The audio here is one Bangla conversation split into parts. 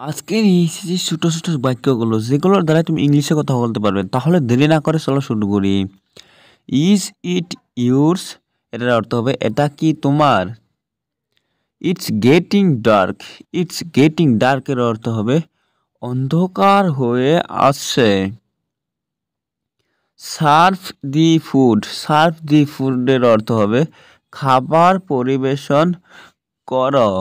আজকের এই যে ছোট ছোট বাক্যগুলো যেগুলোর দ্বারা তুমি ইংলিশে কথা বলতে পারবে, তাহলে দেরি না করে চলো শুরু করি। ইজ ইট ইউরস, এটার অর্থ হবে এটা কি তোমার। It's getting dark, it's getting ডার্কের অর্থ হবে অন্ধকার হয়ে আসছে। Serve the food, serve the ফুডের অর্থ হবে খাবার পরিবেশন করো।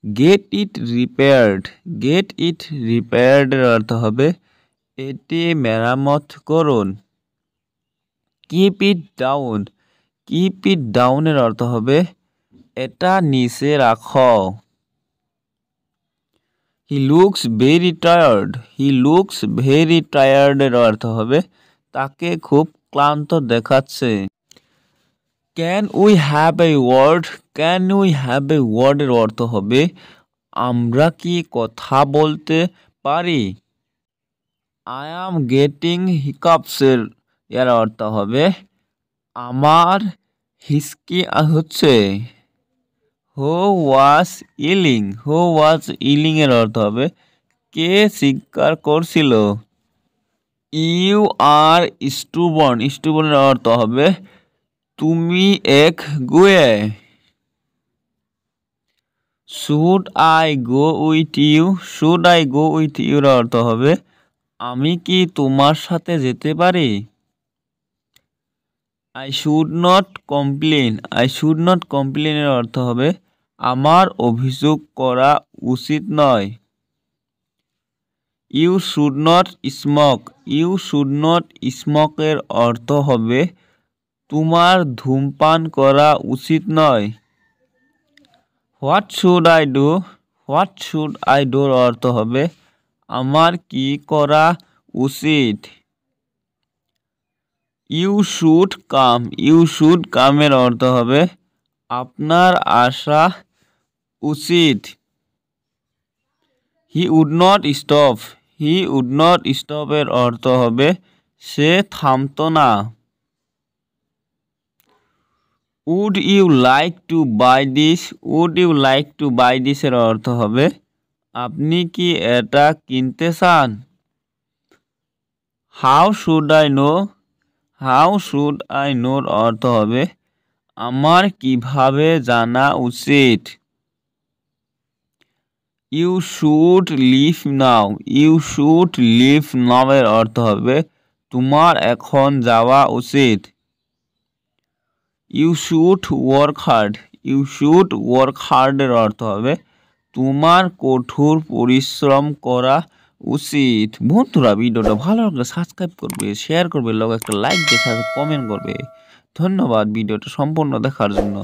Get it repaired, get it রিপেয়ার্ডের অর্থ হবে এটি মেরামত করুন। Keep it down, keep it ডাউনের অর্থ হবে এটা নিচে রাখো। He looks very tired, he looks very টায়ার্ডের অর্থ হবে তাকে খুব ক্লান্ত দেখাচ্ছে। Can we have a word, can we have এ ওয়ার্ডের অর্থ হবে আমরা কি কথা বলতে পারি। আই অ্যাম গেটিং হিকাপসের এর অর্থ হবে আমার হিসকি হচ্ছে। হু ওয়াজ ইলিং, হু ওয়াজ ইলিং এর অর্থ হবে কে চিৎকার করছিল। ইউ আর স্টুবর্ন, স্টুবর্নের অর্থ হবে তুমি এক গুয়ে। Should I go with you, should I go with ইউর অর্থ হবে আমি কি তোমার সাথে যেতে পারি। I should not complain, I should not কমপ্লেনের অর্থ হবে আমার অভিযোগ করা উচিত নয়। You should not smoke, you should not স্মোকের অর্থ হবে তোমার ধূমপান করা উচিত নয়। What should I do, what should I ডুর অর্থ হবে আমার কি করা উচিত। You should come, you should কামের অর্থ হবে আপনার আসা উচিত। He would not stop, he would not স্টপের অর্থ হবে সে থামতো না। Would you like to buy this, would you like to buy দিসের অর্থ হবে আপনি কি এটা কিনতে চান। How should I know, how should I নোর অর্থ হবে আমার কিভাবে জানা উচিত। You should leave now, you should leave now এর অর্থ হবে তোমার এখন যাওয়া উচিত। You should work hard, you should work হার্ডের অর্থ হবে তোমার কঠোর পরিশ্রম করা উচিত। বন্ধুরা ভিডিওটা ভালো লাগলে সাবস্ক্রাইব করবে, শেয়ার করবে, লোক একটা লাইক দিয়ে কমেন্ট করবে। ধন্যবাদ ভিডিওটা সম্পূর্ণ দেখার জন্য।